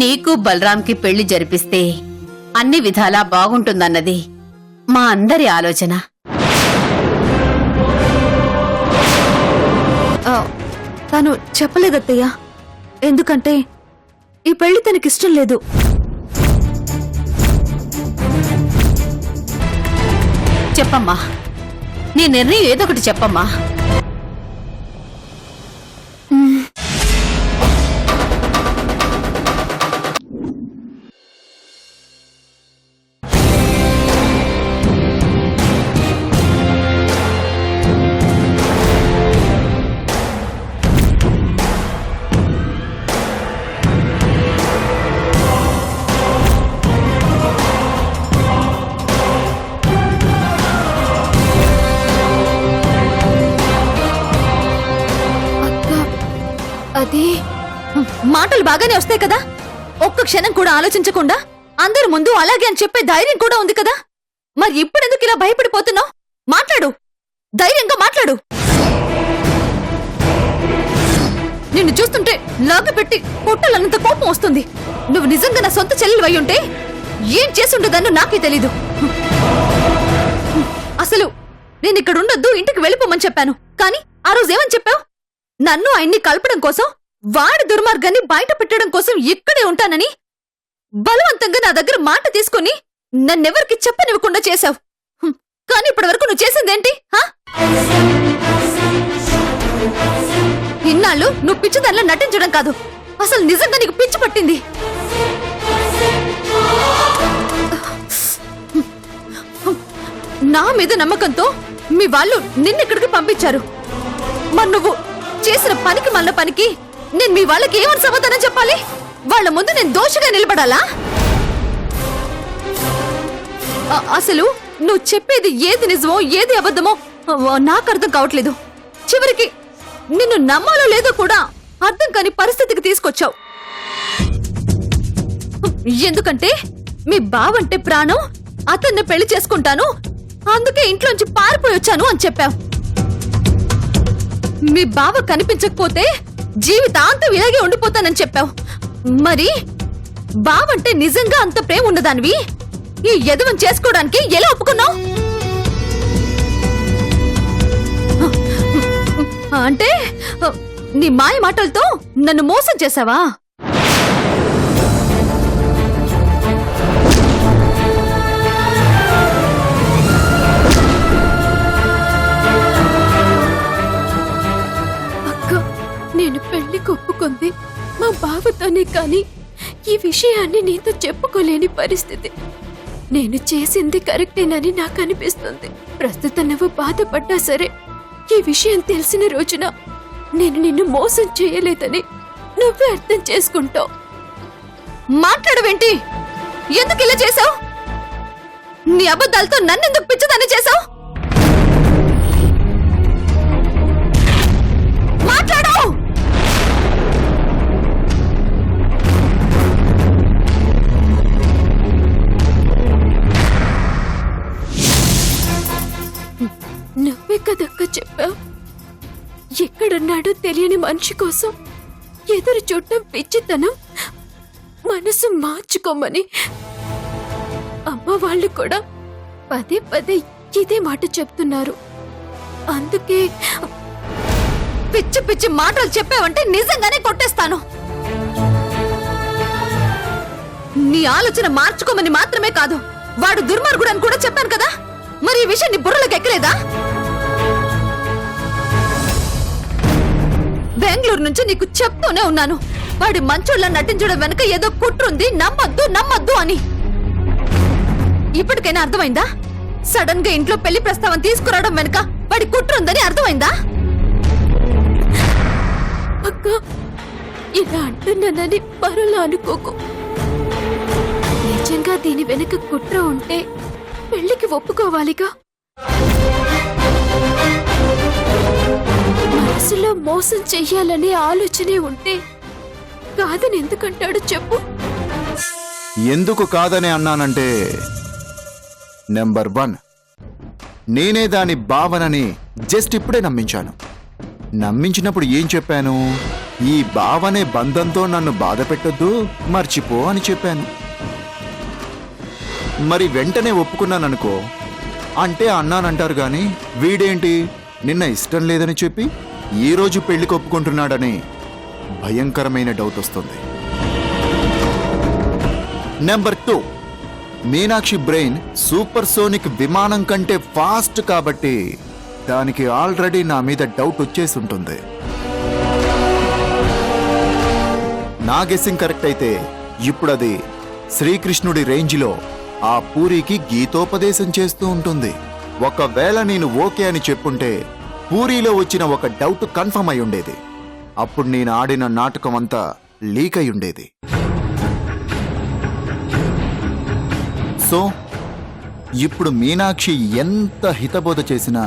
నీకు బలరాంకి పెళ్లి జరిపిస్తే అన్ని విధాలా బాగుంటుందన్నది మా అందరి ఆలోచన. తను చెప్పలేదత్తయ్యా, ఎందుకంటే ఈ పెళ్లి తనకిష్టం లేదు. చెప్పమ్మా, నీ నిర్ణయం ఏదొకటి చెప్పమ్మా. అది మాటలు బాగానే వస్తాయి కదా, ఒక్క క్షణం కూడా ఆలోచించకుండా అందరి ముందు అలాగే అని చెప్పే ధైర్యం కూడా ఉంది కదా. మరి ఇప్పుడెందుకు ఇలా భయపడిపోతున్నావు? మాట్లాడు, ధైర్యంగా మాట్లాడు. నిన్ను చూస్తుంటే లాగపెట్టి కొట్టాలన్నంత కోపం వస్తుంది. నువ్వు నిజంగా నా సొంత చెల్లెలు అయి ఉంటే ఏం చేసుండదన్నో నాకే తెలీదు. అసలు నేను ఇక్కడ ఉండొద్దు, ఇంటికి వెళ్ళిపోమని చెప్పాను. కానీ ఆ రోజు ఏమని చెప్పావు? నన్ను ఆయన్ని కలపడం కోసం, వాడి దుర్మార్గాన్ని బయట పెట్టడం కోసం ఇక్కడే ఉంటానని బలవంతంగా నా దగ్గర మాట తీసుకుని నన్నెవరికి చెప్పనివ్వకుండా చేశావు. కానీ ఇప్పటి వరకు నువ్వు చేసిందేంటి? ఇన్నాళ్ళు నువ్వు పిచ్చిదానిలో నటించడం కాదు, అసలు నిజంగా నీకు పిచ్చి పట్టింది. నా మీద నమ్మకంతో మీ వాళ్ళు నిన్నెక్కడికి పంపించారు. మరి నువ్వు చేసిన పనికి మళ్ళ పనికి నేను మీ వాళ్ళకి ఏమని సమాధానం చెప్పాలి? వాళ్ళ ముందు నేను దోషిగా నిలబడాలా? అసలు నువ్వు చెప్పేది ఏది నిజమో ఏది అబద్ధమో నాకు అర్థం కావట్లేదు. చివరికి నిన్ను నమ్మాలో లేదో కూడా అర్థం కాని పరిస్థితికి తీసుకొచ్చావు. ఎందుకంటే మీ బావంటే ప్రాణం, అతన్ని పెళ్లి చేసుకుంటాను, అందుకే ఇంట్లోంచి పారిపోయి వచ్చాను అని చెప్పావు. మీ బావ కనిపించకపోతే జీవితాంతం ఇలాగే ఉండిపోతానని చెప్పావు. మరి బావంటే నిజంగా అంత ప్రేమ ఉన్నదానివి ఈ యదవం చేసుకోవడానికి ఎలా ఒప్పుకున్నావు? అంటే నీ మాయ మాటలతో నన్ను మోసం చేశావా? నేను పెళ్లికి ఒప్పుకుంది మా బావతోనే, కానీ ఈ విషయాన్ని నీతో చెప్పుకోలేని పరిస్థితి. నేను చేసింది కరెక్టేనని నాకు అనిపిస్తుంది. ప్రస్తుతం నువ్వు బాధపడ్డా సరే, ఈ విషయం తెలిసిన రోజున నేను నిన్ను మోసం చేయలేదని నువ్వే అర్థం చేసుకుంటావు. మాట్లాడవేంటి? ఎందుకు ఇలా చేశావు? నీ అబద్ధాలతో నన్నెందుకు పిచ్చదాన్ని చేశావు? మాట్లాడు. నువ్వే కదక్క చెప్పావు, ఎక్కడున్నాడో తెలియని మనిషి కోసం ఎదురు చూడటం పిచ్చితనం, మనసు మార్చుకోమని. అమ్మ వాళ్ళు కూడా పదే పదే ఇదే మాట చెప్తున్నారు. అందుకే పిచ్చి పిచ్చి మాటలు చెప్పావంటే నిజంగానే కొట్టేస్తాను. నీ ఆలోచన మార్చుకోమని మాత్రమే కాదు, వాడు దుర్మార్గుడు అని కూడా చెప్పాను కదా. మరి ఈ విషయం నీ బుర్రలోకి ఎక్కలేదా? బెంగళూరు నుంచి నీకు చెప్తూనే ఉన్నాను, వాడి మంచోళ్ళ నటించడం వెనక ఏదో కుట్రుంది, నమ్మద్దు నమ్మద్దు అని. ఇప్పటికైనా అర్థమైందా? సడన్ గా ఇంట్లో పెళ్లి ప్రస్తావన తీసుకురావడం వెనక వాడి కుట్రుందని అర్థమైందా? అక్క, ఇలా అంటున్నానని మరోలా అనుకోకు. నిజంగా దీని వెనక కుట్ర ఉంటే పెళ్లికి ఒప్పుకోవాలిగా. మనసులో మోసం చెయ్యాలనే ఆలోచనే ఉంటే కాదని ఎందుకంటాడు చెప్పు? ఎందుకు కాదని అన్నానంటే, నెంబర్ 1, నేనే దాని భావనని జస్ట్ ఇప్పుడే నమ్మించాను. నమ్మించినప్పుడు ఏం చెప్పాను? ఈ బావనే బంధంతో నన్ను బాధ పెట్టొద్దు, మర్చిపో అని చెప్పాను. మరి వెంటనే ఒప్పుకున్నాననుకో, అంటే అన్నానంటారు గాని వీడేంటి నిన్న ఇష్టం లేదని చెప్పి ఈ రోజు పెళ్లికి ఒప్పుకుంటున్నాడని భయంకరమైన డౌట్ వస్తుంది. Number 2, Meenakshi brain super sonic విమానం కంటే ఫాస్ట్ కాబట్టి దానికి ఆల్రెడీ నా మీద డౌట్ వచ్చేసి ఉంటుంది. నా గెస్సింగ్ కరెక్ట్ అయితే ఇప్పుడు అది శ్రీకృష్ణుడి రేంజ్లో ఆ పూరికి గీతోపదేశం చేస్తూ ఉంటుంది. ఒకవేళ నేను ఓకే అని చెప్పుంటే పూరిలో వచ్చిన ఒక డౌట్ కన్ఫర్మ్ అయి ఉండేది. అప్పుడు నేను ఆడిన నాటకం అంతా లీక్ అయి ఉండేది. సో ఇప్పుడు మీనాక్షి ఎంత హితబోధ చేసినా,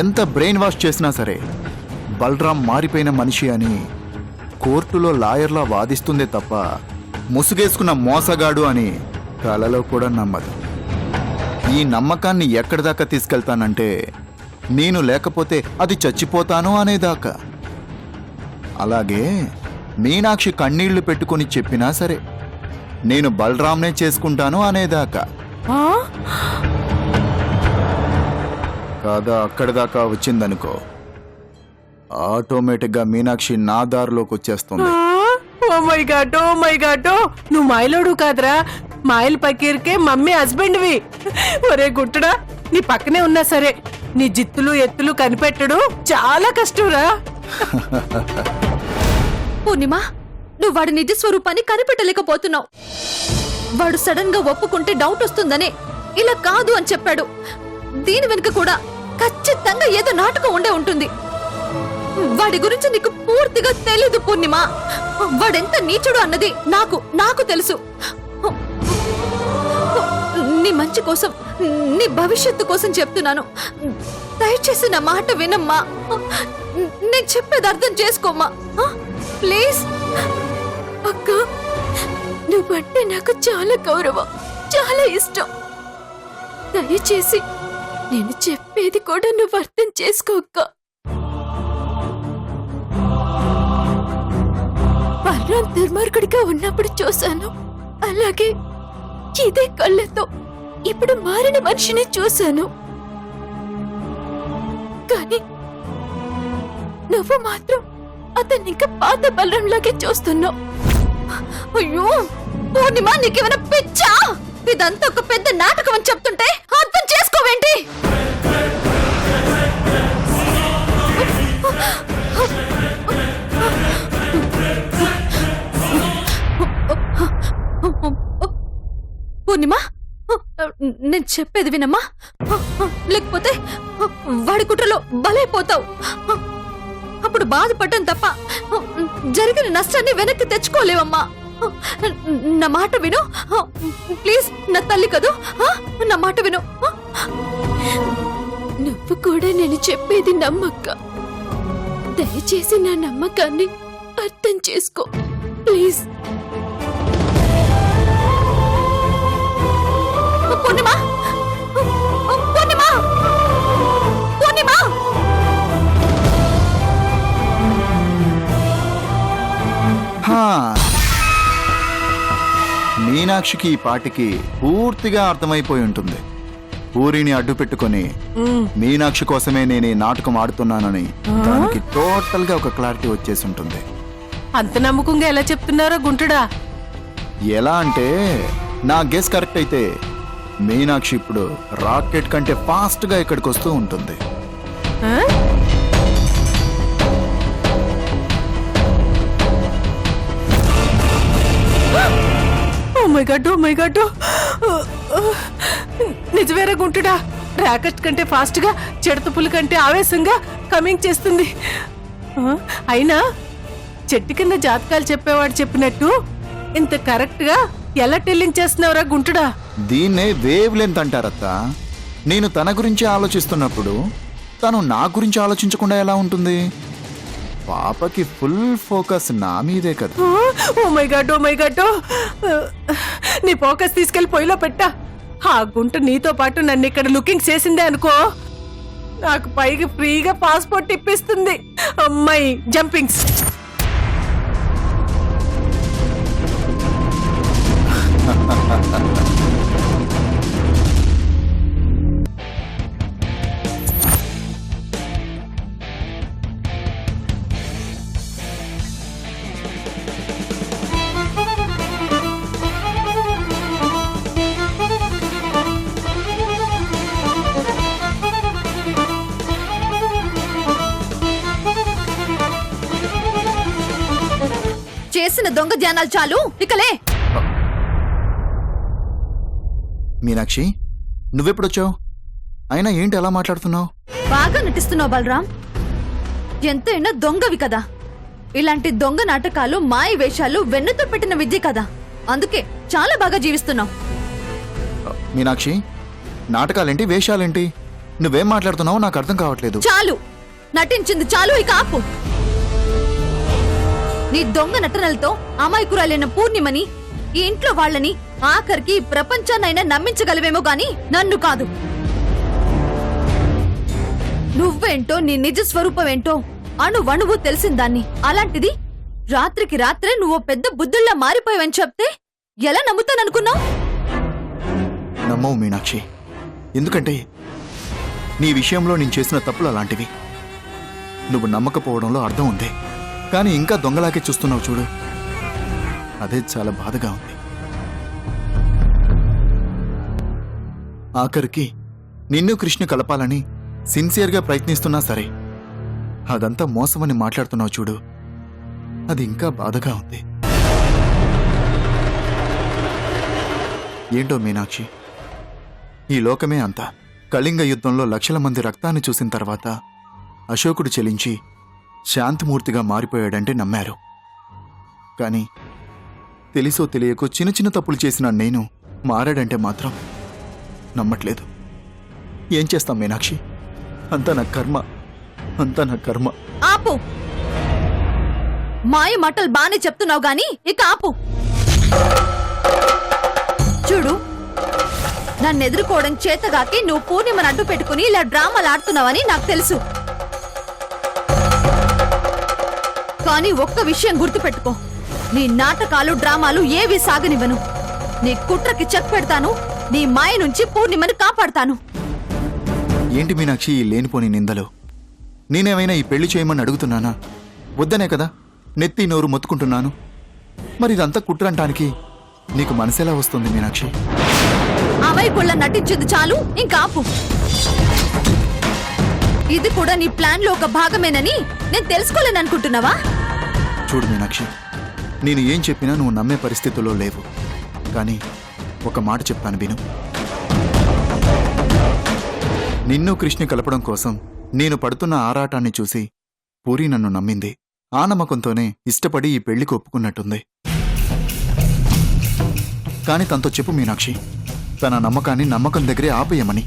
ఎంత బ్రెయిన్ వాష్ చేసినా సరే బలరాం మారిపోయిన మనిషి అని కోర్టులో లాయర్లా వాదిస్తుందే తప్ప ముసుగేసుకున్న మోసగాడు అని కలలో కూడా నమ్మదు. ఈ నమ్మకాన్ని ఎక్కడి దాకా తీసుకెళ్తానంటే నేను లేకపోతే అది చచ్చిపోతాను అనేదాకా. అలాగే మీనాక్షి కన్నీళ్లు పెట్టుకుని చెప్పినా సరే నేను బలరాంనే చేసుకుంటాను అనేదాకా. కాదా అక్కడి దాకా వచ్చిందనుకో, ఆటోమేటిక్గా మీనాక్షి నా దారిలోకి వచ్చేస్తుంది. Oh my god, oh my god, నువ్వు మాయలోడు కాదురా, మాయల పకీర్కే మమ్మీ హస్బెండ్వి. ఒరే గుట్టుడా, నీ పక్కనే ఉన్నా సరే నీ జిత్తులు ఎత్తులు కనిపెట్టడు చాలా కష్టంరా. పూర్ణిమ, నువ్వు వాడి నిజ స్వరూపాన్ని కనిపెట్టలేకపోతున్నావు. వాడు సడన్ గా ఒప్పుకుంటే డౌట్ వస్తుందనే ఇలా కాదు అని చెప్పాడు. దీని వెనుక కూడా ఖచ్చితంగా ఏదో నాటకం ఉండే ఉంటుంది. వాడి గురించి నీకు పూర్తిగా తెలీదు పూర్ణిమ. వాడెంత నీచుడు అన్నది నాకు తెలుసు. నీ మంచి కోసం, నీ భవిష్యత్తు కోసం చెప్తున్నాను. దయచేసి నా మాట వినమ్మా. నేను చెప్పేది అర్థం చేసుకోమ్మా, ప్లీజ్. అక్క, నువ్వంటే నాకు చాలా గౌరవం, చాలా ఇష్టం. దయచేసి నేను చెప్పేది కూడా నువ్వు అర్థం చేసుకో అక్క. బలరాం దుర్మార్గుడిగా ఉన్నప్పుడు చూశాను, అలాగే ఇదే కళ్ళతో ఇప్పుడు మారిన మనిషిని చూశాను. కానీ నువ్వు మాత్రం అతన్ని ఇంకా పాత బలరంలాగే చూస్తున్నావు. అయ్యో పూర్ణిమ, నీకేమైనా పిచ్చా? ఇదంతా ఒక పెద్ద నాటకం అని చెప్తుంటే అర్థం చేసుకోవేంటి? పూర్ణిమ, నేను చెప్పేది వినమ్మా, లేకపోతే వాడి కుట్రలో బలైపోతావు. అప్పుడు బాధపడటం తప్ప జరిగిన నష్టాన్ని వెనక్కి తెచ్చుకోలేవమ్మా. నా మాట విను ప్లీజ్. నా తల్లి కదూ, నా మాట విను. నువ్వు కూడా నేను చెప్పేది నమ్మక్క. దయచేసి నా నమ్మకాన్ని అర్థం చేసుకో ప్లీజ్. పూర్ణిమ, పూర్ణిమ, పూర్ణిమ. మీనాక్షికి ఈ పాటికి పూర్తిగా అర్థమైపోయి ఉంటుంది. పూరిని అడ్డు పెట్టుకుని మీనాక్షి కోసమే నేను ఈ నాటకం ఆడుతున్నానని దానికి టోటల్ గా ఒక క్లారిటీ వచ్చేసి ఉంటుంది. అంత నమ్మకంగా ఎలా చెప్తున్నారో గుంటుడా? ఎలా అంటే నా గెస్ కరెక్ట్ అయితే మీనాక్షి ఇప్పుడు రాకెట్ కంటే ఫాస్ట్ గా ఇక్కడికి వస్తూ ఉంటుంది. Oh my god, oh my god, నిజమేరా గుంటుడా? రాకెట్ కంటే ఫాస్ట్ గా, చెడతపుల కంటే ఆవేశంగా కమింగ్ చేస్తుంది. అయినా చెట్టు కింద జాతకాలు చెప్పేవాడు చెప్పినట్టు ఇంత కరెక్ట్ గా ఎలా టెల్లింగ్ చేస్తున్నావురా గుంటుడా? దీన్నే వేవ్ లెంత్ అంటారత్త. నేను తన గురించి ఆలోచిస్తున్నప్పుడు తను నా గురించి ఆలోచించకుండా ఎలా ఉంటుంది? పాపకి ఫుల్ ఫోకస్ నా మీదే కదా. Oh my god, oh my god, నీ ఫోకస్ తీసుకెళ్లి పొయ్యిలో పెట్టా. ఆ గుంట నీతో పాటు నన్ను ఇక్కడ లుకింగ్ చేసిందే అనుకో, నాకు పైకి ఫ్రీగా పాస్పోర్ట్ ఇప్పిస్తుంది. అమ్మాయి జంపింగ్స్. చేసిన దొంగ ధ్యానాలు చాలు, ఇకలే. మీనాక్షి, నువ్వెప్పుడొచ్చావు? అయినా ఏంటి అలా మాట్లాడుతున్నావు? బాగా నటిస్తున్నావు బలరాం. ఎంతైనా దొంగవి కదా. ఇలాంటి దొంగ నాటకాలు, మాయ వేషాలు వెన్నుతో పెట్టిన విద్య కదా. అందుకే చాలా బాగా జీవిస్తున్నావు. మీనాక్షి, నాటకాలేంటి, వేషాలేంటి? నువ్వేం మాట్లాడుతున్నావో నాకు అర్థం కావట్లేదు. చాలు, నటించింది చాలు, ఇక ఆపు. నీ దొంగ నటనలతో అమాయకురాలైన పూర్ణిమని, ఈ ఇంట్లో వాళ్ళని, ఆఖరికి ఈ ప్రపంచాన్నైనా నమ్మించగలవేమో గాని నన్ను కాదు. నువ్వేంటో, నీ నిజ స్వరూపమేంటో అణువణువు తెలిసిందాన్ని. అలాంటిది రాత్రికి రాత్రే నువ్వు పెద్ద బుద్ధుల్లా మారిపోయావని చెప్తే ఎలా నమ్ముతాననుకున్నావు? నమ్మవు మీనాక్షి. ఎందుకంటే నీ విషయంలో నేను చేసిన తప్పులు అలాంటివి. నువ్వు నమ్మకపోవడంలో అర్థం ఉంది, కానీ ఇంకా దొంగలాగే చూస్తున్నావు చూడు. అదే చాలా బాధగా ఉంది. ఆఖరికి నిన్ను కృష్ణ కలపాలని సిన్సియర్గా ప్రయత్నిస్తున్నా సరే, అదంతా మోసమని మాట్లాడుతున్నావు చూడు. అది ఇంకా బాధగా ఉంది. ఏంటో మీనాక్షి, ఈ లోకమే అంతా. కళింగ యుద్ధంలో లక్షల మంది రక్తాన్ని చూసిన తర్వాత అశోకుడు చెలించి శాంతిమూర్తిగా మారిపోయాడంటే నమ్మారు. కానీ తెలిసో తెలియకో చిన్న చిన్న తప్పులు చేసిన నేను మారాడంటే మాత్రం నమ్మట్లేదు. ఏం చేస్తాం మీనాక్షి? అంతా నా కర్మ, అంతా నా కర్మ. ఆపు. మాయ మాటలు బానే చెప్తున్నావు గాని ఇక ఆపు. చూడు, నన్ను ఎదుర్కోవడం చేతగాకి నువ్వు పూర్ణిమను అడ్డు పెట్టుకుని ఇలా డ్రామాలు ఆడుతున్నావని నాకు తెలుసు. కానీ ఒక్క విషయం గుర్తుపెట్టుకో, నీ నాటకాలు, డ్రామాలు ఏవి సాగనివ్వను. నీ కుట్రకి చెక్ పెడతాను. నీ మాయ నుంచి పూర్ణిమను కాపాడతాను. ఏంటి మీనాక్షి ఈ లేనిపోని నిందలు? నేనేమైనా ఈ పెళ్లి చేయమని అడుగుతున్నానా? వద్దనే కదా నెత్తి నోరు మొత్తుకుంటున్నాను. మరి ఇదంతా కుట్రంటానికి నీకు మనసెలా వస్తుంది మీనాక్షి? అమాయకుళ్ళ నటించింది చాలు, ఇంకా ఆపు. ఇది కూడా నీ ప్లాన్ లో ఒక భాగమేనని నేను తెలుసుకోలేననుకుంటున్నావా? చూడు మీనాక్షి, నేను ఏం చెప్పినా నువ్వు నమ్మే పరిస్థితుల్లో లేవు. కానీ ఒక మాట చెప్తాను విను. నిన్ను కృష్ణ కలపడం కోసం నేను పడుతున్న ఆరాటాన్ని చూసి పూరి నన్ను నమ్మింది. ఆ నమ్మకంతోనే ఇష్టపడి ఈ పెళ్లికి ఒప్పుకున్నట్టుంది. కాని తనతో చెప్పు మీనాక్షి, తన నమ్మకాన్ని నమ్మకం దగ్గరే ఆపేయమని.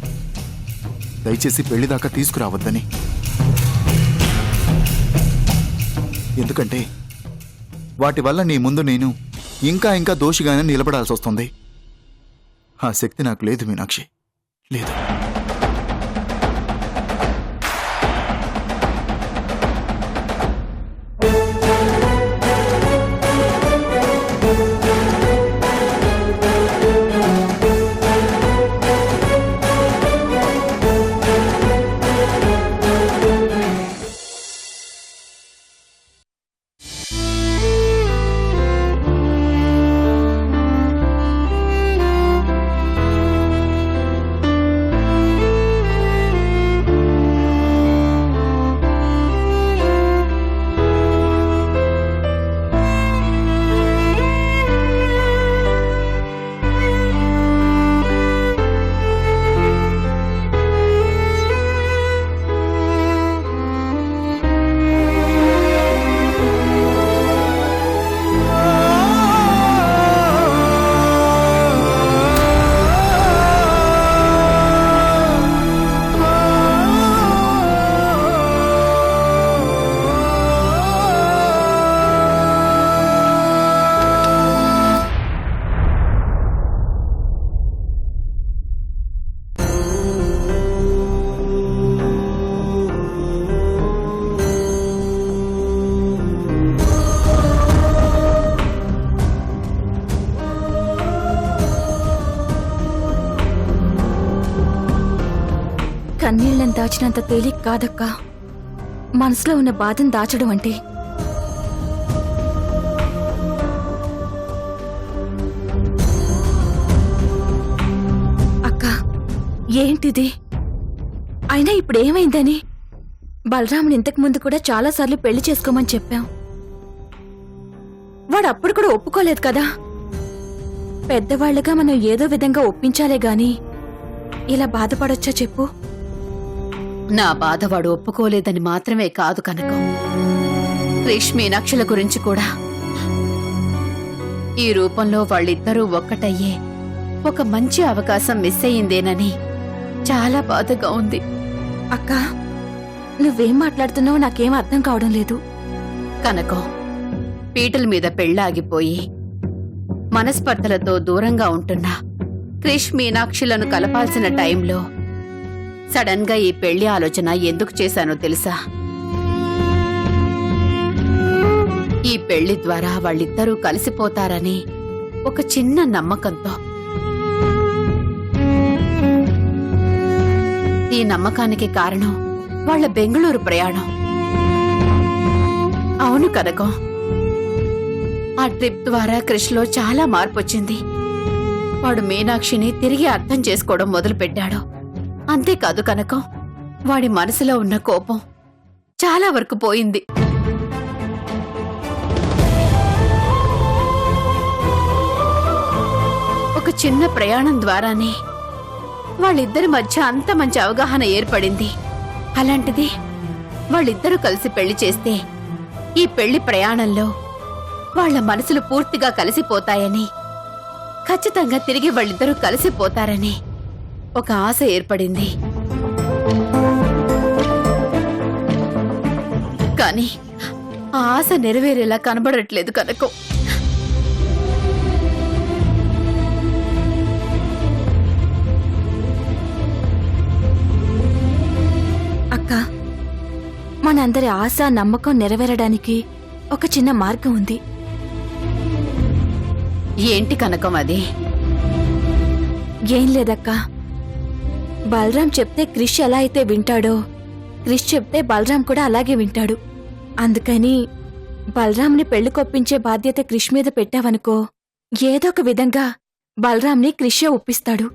దయచేసి పెళ్లి దాకా తీసుకురావద్దని. ఎందుకంటే వాటి వల్ల నీ ముందు నేను ఇంకా ఇంకా దోషిగానే నిలబడాల్సి వస్తుంది. ఆ శక్తి నాకు లేదు మీనాక్షి, లేదు. కన్నీళ్ళని దాచినంత తేలిక కాదక్కా మనసులో ఉన్న బాధను దాచడం అంటే. అక్క, ఏంటిది? అయినా ఇప్పుడేమైందని? బలరాముని ఇంతకు ముందు కూడా చాలాసార్లు పెళ్లి చేసుకోమని చెప్పాం. వాడు అప్పుడు కూడా ఒప్పుకోలేదు కదా. పెద్దవాళ్ళుగా మనం ఏదో విధంగా ఒప్పించాలే గాని ఇలా బాధపడొచ్చా చెప్పు? నా బాధ వాడు ఒప్పుకోలేదని మాత్రమే కాదు కనకం, క్రిష్ మీనాక్షుల గురించి కూడా. ఈ రూపంలో వాళ్ళిద్దరూ ఒక్కటయ్యే ఒక మంచి అవకాశం మిస్ అయ్యిందేనని చాలా బాధగా ఉంది. అక్క, నువ్వేం మాట్లాడుతున్నావో నాకేం అర్థం కావడం లేదు. కనకం, పీటల మీద పెళ్లాగిపోయి మనస్పర్ధలతో దూరంగా ఉంటున్నా క్రిష్ మీనాక్షులను కలపాల్సిన టైంలో సడన్ గా ఈ పెళ్లి ఆలోచన ఎందుకు చేశానో తెలుసా? ఈ పెళ్లి ద్వారా వాళ్ళిద్దరూ కలిసిపోతారని ఒక చిన్న నమ్మకంతో. ఈ నమ్మకానికి కారణం వాళ్ళ బెంగళూరు ప్రయాణం. అవును కనకం, ఆ ట్రిప్ ద్వారా క్రిష్లో చాలా మార్పొచ్చింది. వాడు మీనాక్షిని తిరిగి అర్థం చేసుకోవడం మొదలుపెట్టాడు. అంతేకాదు కనకం, వాడి మనసులో ఉన్న కోపం చాలా వరకు పోయింది. ఒక చిన్న ప్రయాణం ద్వారానే వాళ్ళిద్దరి మధ్య అంత మంచి అవగాహన ఏర్పడింది. అలాంటిది వాళ్ళిద్దరూ కలిసి పెళ్లి చేస్తే ఈ పెళ్లి ప్రయాణంలో వాళ్ళ మనసులు పూర్తిగా కలిసిపోతాయని, ఖచ్చితంగా తిరిగి వాళ్ళిద్దరూ కలిసిపోతారని ఒక ఆశ ఏర్పడింది. కానీ ఆ ఆశ నెరవేరేలా కనబడట్లేదు కనకం. అక్క, మనందరి ఆశ నమ్మకం నెరవేరడానికి ఒక చిన్న మార్గం ఉంది. ఏంటి కనకం అది? ఏం లేదక్కా, బలరాం చెప్తే క్రిష్ ఎలా అయితే వింటాడో, క్రిష్ చెప్తే బలరాం కూడా అలాగే వింటాడు. అందుకని బలరాంని పెళ్లికొప్పించే బాధ్యత క్రిష్ మీద పెట్టావనుకో, ఏదో ఒక విధంగా బలరాంని క్రిషే ఒప్పిస్తాడు.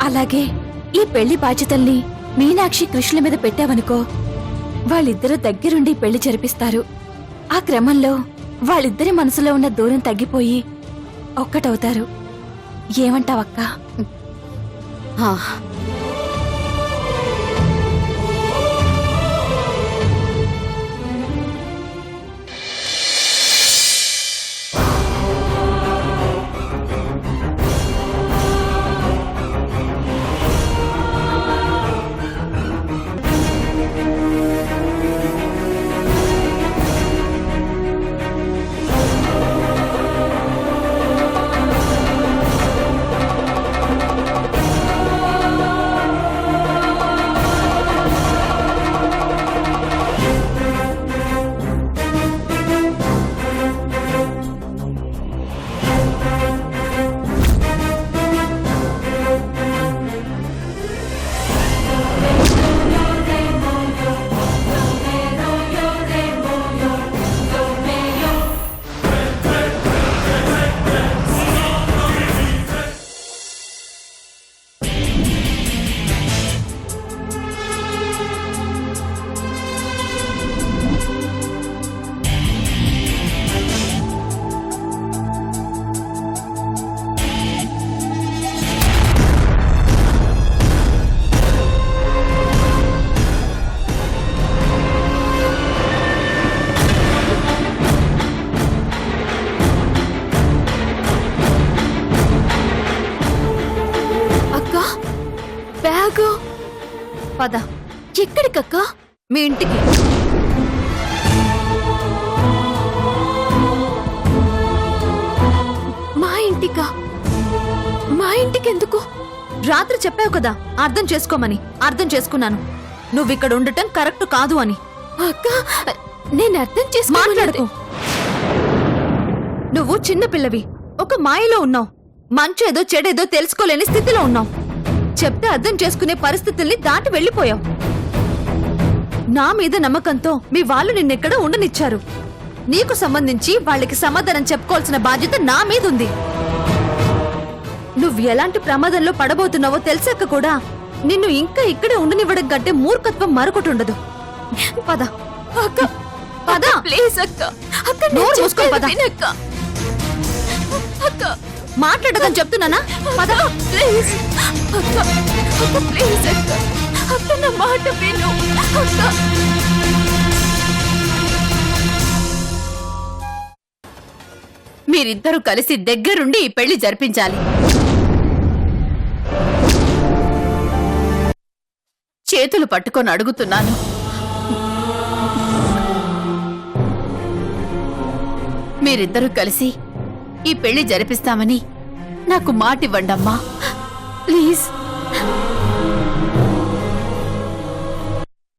అలాగే ఈ పెళ్లి బాధ్యతల్ని మీనాక్షి క్రిష్ల మీద పెట్టావనుకో, వాళ్ళిద్దరూ దగ్గరుండి పెళ్లి జరిపిస్తారు. ఆ క్రమంలో వాళ్ళిద్దరి మనసులో ఉన్న దూరం తగ్గిపోయి ఒక్కటవుతారు. ఏమంటావక్కా? ఆ, బ్యాగు పద. ఎక్కడికక్కా? మీ ఇంటికి. మా ఇంటికా? మా ఇంటికెందుకు? రాత్రి చెప్పావు కదా అర్థం చేసుకోమని. అర్థం చేసుకున్నాను. నువ్విక్కడ ఉండటం కరెక్ట్ కాదు అని. అక్క, నేను అర్థం మాట్లాడుకో. నువ్వు చిన్న పిల్లవి, ఒక మాయలో ఉన్నావు. మంచేదో చెడేదో తెలుసుకోలేని స్థితిలో ఉన్నావు. చెప్తే అర్థం చేసుకునే పరిస్థితుల్ని దాటి వెళ్లిపోయావు. నా మీద నమ్మకంతో మీ వాళ్ళు నిన్నెక్కడ ఉండనిచ్చారు. నీకు సంబంధించి వాళ్ళకి సమాధానం చెప్పుకోవాల్సిన బాధ్యత నా మీద ఉంది. నువ్వు ఎలాంటి ప్రమాదంలో పడబోతున్నావో తెలిసాక కూడా నిన్ను ఇంకా ఇక్కడే ఉండనివ్వడం కంటే మూర్ఖత్వం మరొకటి ఉండదు. పద. అక్క, పద. ప్లీజ్ అక్క అక్క నోరు నేను మూసుకో, పద. చెప్పేది వినక్క. అక్క మాట్లాడకని చెప్తున్నానా పద. ప్లీజ్ అక్క అక్క ప్లీజ్ అక్క అక్క నా మాట విను అక్క. మీరిద్దరూ కలిసి దగ్గరుండి ఈ పెళ్లి జరిపించాలి. చేతులు పట్టుకొని అడుగుతున్నాను. మీరిద్దరూ కలిసి ఈ పెళ్లి జరిపిస్తామని నాకు మాటివ్వండమ్మా ప్లీజ్.